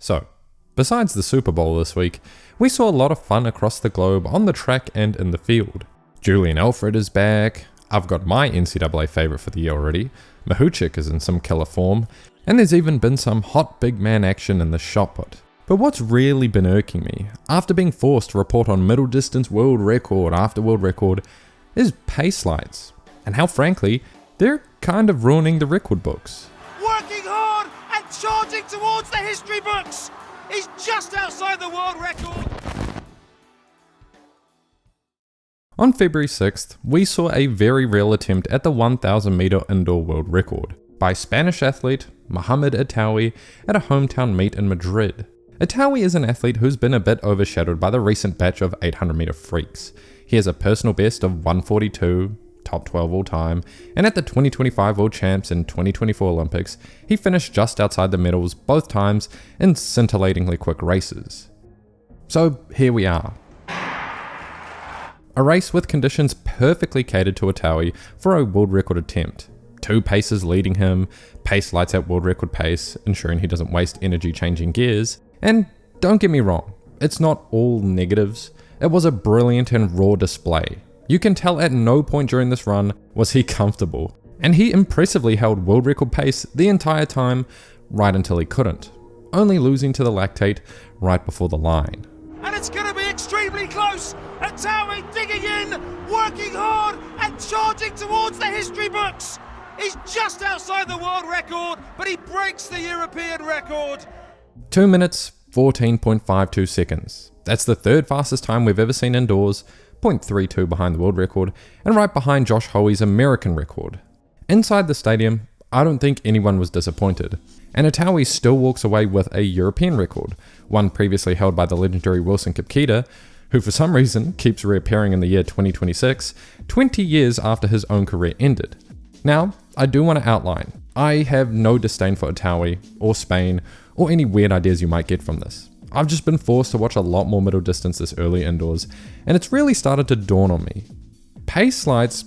So, besides the Super Bowl this week, we saw a lot of fun across the globe on the track and in the field. Julien Alfred is back, I've got my NCAA favourite for the year already, Mahuchikh is in some killer form, and there's even been some hot big man action in the shot put. But what's really been irking me, after being forced to report on middle distance world record after world record, is pace lights, and how frankly, they're kind of ruining the record books. Working hard and charging towards the history books! He's just outside the world record! On February 6th, we saw a very real attempt at the 1000 meter indoor world record by Spanish athlete Mohammed Attaoui at a hometown meet in Madrid. Attaoui is an athlete who's been a bit overshadowed by the recent batch of 800 meter freaks. He has a personal best of 142, top 12 all time, and at the 2025 World Champs and 2024 Olympics, he finished just outside the medals both times in scintillatingly quick races. So here we are. A race with conditions perfectly catered to Attaoui for a world record attempt. 2 paces leading him, pace lights at world record pace, ensuring he doesn't waste energy changing gears. And don't get me wrong, it's not all negatives. It was a brilliant and raw display. You can tell at no point during this run was he comfortable. And he impressively held world record pace the entire time, right until he couldn't, only losing to the lactate right before the line. And it's going to be extremely close! Attaoui digging in, working hard and charging towards the history books! He's just outside the world record, but he breaks the European record! 2 minutes, 14.52 seconds. That's the third fastest time we've ever seen indoors, 0.32 behind the world record, and right behind Josh Howie's American record. Inside the stadium, I don't think anyone was disappointed, and Attaoui still walks away with a European record, one previously held by the legendary Wilson Kipketer, who for some reason keeps reappearing in the year 2026, 20 years after his own career ended. Now, I do want to outline, I have no disdain for Attaoui, or Spain, or any weird ideas you might get from this. I've just been forced to watch a lot more middle distance this early indoors, and it's really started to dawn on me. Pace lights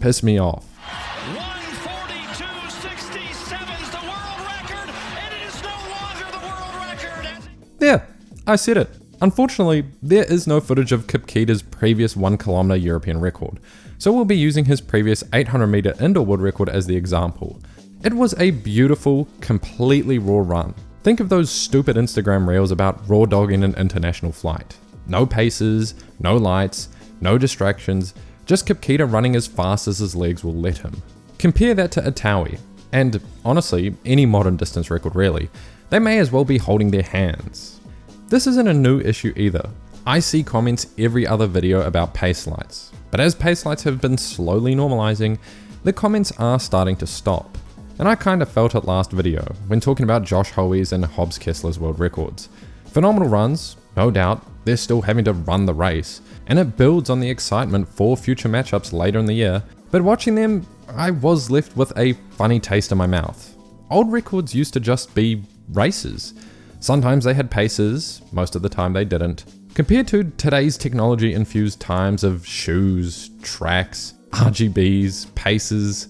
piss me off. 142.67 is the world record, and it is no longer the world record. Yeah, I said it. Unfortunately, there is no footage of Kipketer's previous 1 kilometer European record, so we'll be using his previous 800 meter indoor world record as the example. It was a beautiful, completely raw run. Think of those stupid Instagram reels about raw dogging an international flight. No paces, no lights, no distractions, just Kipketer running as fast as his legs will let him. Compare that to Attaoui, and honestly, any modern distance record really. They may as well be holding their hands. This isn't a new issue either. I see comments every other video about pace lights, but as pace lights have been slowly normalizing, the comments are starting to stop. And I kinda felt it last video, when talking about Josh Howie's and Hobbs Kessler's world records. Phenomenal runs, no doubt, they're still having to run the race, and it builds on the excitement for future matchups later in the year, but watching them, I was left with a funny taste in my mouth. Old records used to just be races. Sometimes they had paces, most of the time they didn't. Compared to today's technology-infused times of shoes, tracks, RGBs, paces.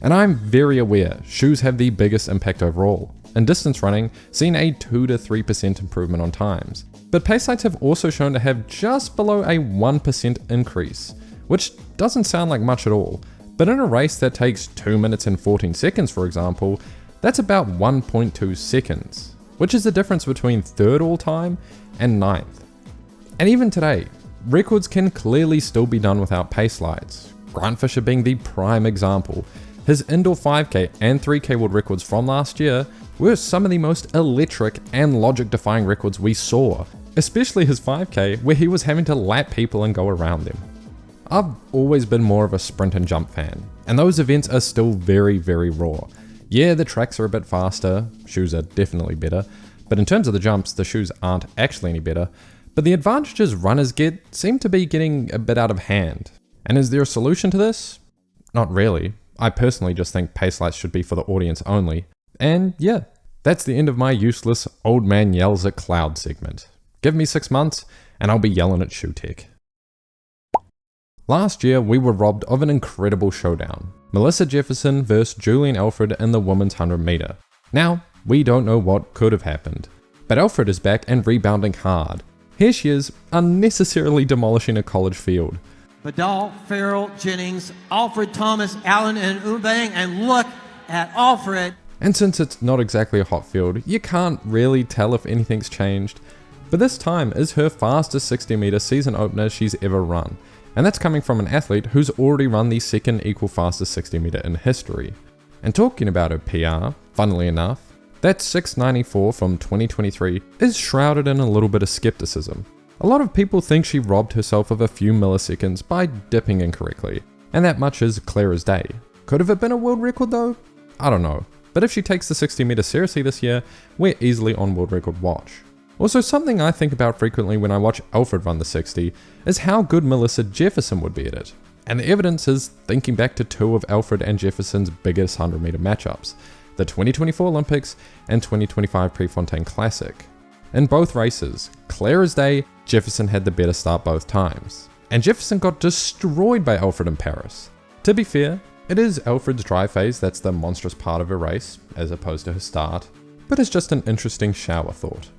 And I'm very aware shoes have the biggest impact overall. In distance running, seen a 2 to 3% improvement on times. But pace lights have also shown to have just below a 1% increase, which doesn't sound like much at all. But in a race that takes 2 minutes and 14 seconds, for example, that's about 1.2 seconds, which is the difference between 3rd all time and 9th. And even today, records can clearly still be done without pace lights, Grant Fisher being the prime example. His indoor 5k and 3k world records from last year were some of the most electric and logic-defying records we saw, especially his 5k where he was having to lap people and go around them. I've always been more of a sprint and jump fan, and those events are still very, very raw. Yeah, the tracks are a bit faster, shoes are definitely better, but in terms of the jumps, the shoes aren't actually any better, but the advantages runners get seem to be getting a bit out of hand. And is there a solution to this? Not really. I personally just think pace lights should be for the audience only. And yeah, that's the end of my useless old man yells at cloud segment. Give me 6 months and I'll be yelling at shoe tech. Last year we were robbed of an incredible showdown. Melissa Jefferson versus Julien Alfred in the women's 100 meter. Now, we don't know what could have happened. But Alfred is back and rebounding hard. Here she is, unnecessarily demolishing a college field. Vidal, Farrell, Jennings, Alfred, Thomas, Allen, and Ubang, and look at Alfred. And since it's not exactly a hot field, you can't really tell if anything's changed. But this time is her fastest 60 meter season opener she's ever run. And that's coming from an athlete who's already run the second equal fastest 60 meter in history. And talking about her PR, funnily enough, that 694 from 2023 is shrouded in a little bit of skepticism. A lot of people think she robbed herself of a few milliseconds by dipping incorrectly, and that much is clear as day. Could have it been a world record though? I don't know. But if she takes the 60 meter seriously this year, we're easily on world record watch. Also, something I think about frequently when I watch Alfred run the 60 is how good Melissa Jefferson would be at it. And the evidence is thinking back to two of Alfred and Jefferson's biggest 100 meter matchups, the 2024 Olympics and 2025 Prefontaine Classic. In both races, clear as day, Jefferson had the better start both times. And Jefferson got destroyed by Alfred in Paris. To be fair, it is Alfred's dry phase that's the monstrous part of her race, as opposed to her start, but it's just an interesting shower thought.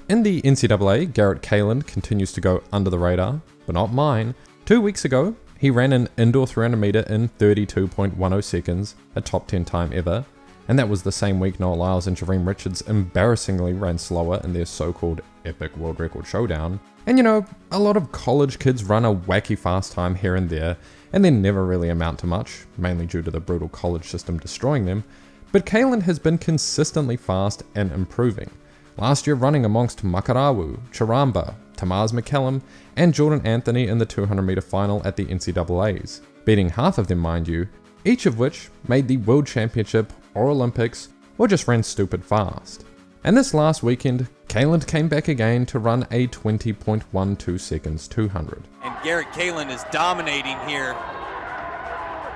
In the NCAA, Garrett Kaalund continues to go under the radar, but not mine. 2 weeks ago, he ran an indoor 300 meter in 32.10 seconds, a top 10 time ever, and that was the same week Noah Lyles and Jareem Richards embarrassingly ran slower in their so-called epic world record showdown. And you know, a lot of college kids run a wacky fast time here and there, and they never really amount to much, mainly due to the brutal college system destroying them, but Kaalund has been consistently fast and improving. Last year running amongst Makarawu, Charamba, Tamaz McCallum, and Jordan Anthony in the 200 meter final at the NCAAs, beating half of them mind you, each of which made the World Championship or Olympics or just ran stupid fast. And this last weekend, Kaalund came back again to run a 20.12 seconds 200. And Garrett Kaalund is dominating here.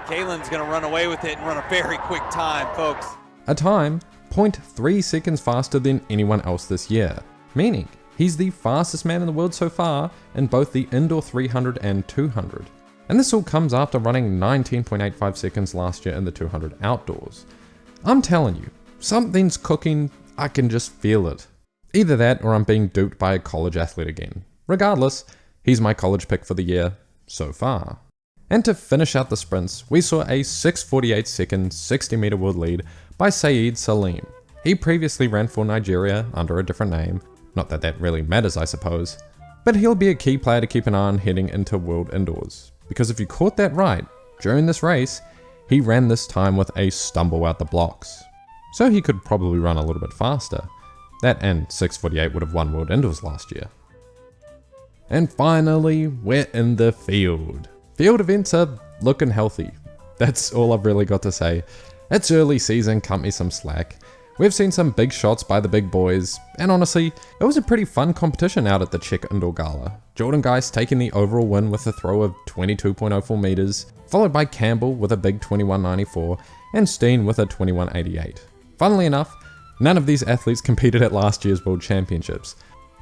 Kaalund's going to run away with it and run a very quick time, folks. A time 0.3 seconds faster than anyone else this year, meaning he's the fastest man in the world so far in both the indoor 300 and 200. And this all comes after running 19.85 seconds last year in the 200 outdoors. I'm telling you, something's cooking, I can just feel it. Either that or I'm being duped by a college athlete again. Regardless, he's my college pick for the year so far. And to finish out the sprints, we saw a 6:48 second 60 meter world lead by Saeed Salem. He previously ran for Nigeria under a different name, not that that really matters I suppose, but he'll be a key player to keep an eye on heading into World Indoors, because if you caught that right, during this race, he ran this time with a stumble out the blocks. So he could probably run a little bit faster. That and 6:48 would have won World Indoors last year. And finally, we're in the field. Field events are looking healthy. That's all I've really got to say. It's early season, cut me some slack. We've seen some big shots by the big boys, and honestly, it was a pretty fun competition out at the Czech Indoor Gala. Jordan Geist taking the overall win with a throw of 22.04 meters, followed by Campbell with a big 21.94, and Steen with a 21.88. Funnily enough, none of these athletes competed at last year's World Championships.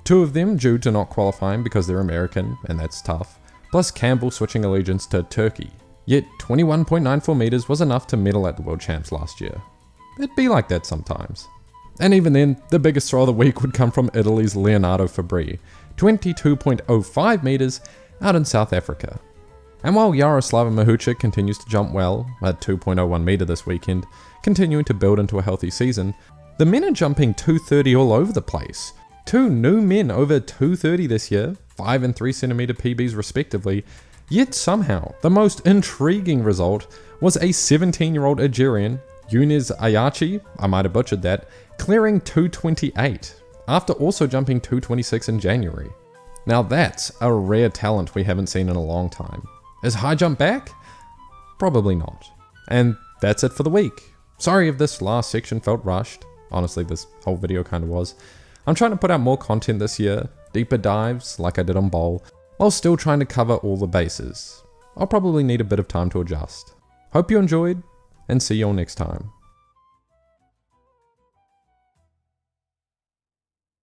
Two of them due to not qualifying because they're American, and that's tough, plus Campbell switching allegiance to Turkey. Yet 21.94 meters was enough to medal at the World Champs last year. It'd be like that sometimes. And even then, the biggest throw of the week would come from Italy's Leonardo Fabri, 22.05 meters out in South Africa. And while Yaroslava Mahuchikh continues to jump well, at 2.01 meter this weekend, continuing to build into a healthy season, the men are jumping 230 all over the place. Two new men over 230 this year, 5 and 3 centimeter PBs respectively, yet somehow the most intriguing result was a 17-year-old Algerian, Younes Ayachi, I might have butchered that, clearing 228, after also jumping 226 in January. Now that's a rare talent we haven't seen in a long time. Is high jump back? Probably not. And that's it for the week. Sorry if this last section felt rushed. Honestly, this whole video kind of was. I'm trying to put out more content this year, deeper dives like I did on Bowl, while still trying to cover all the bases. I'll probably need a bit of time to adjust. Hope you enjoyed, and see you all next time.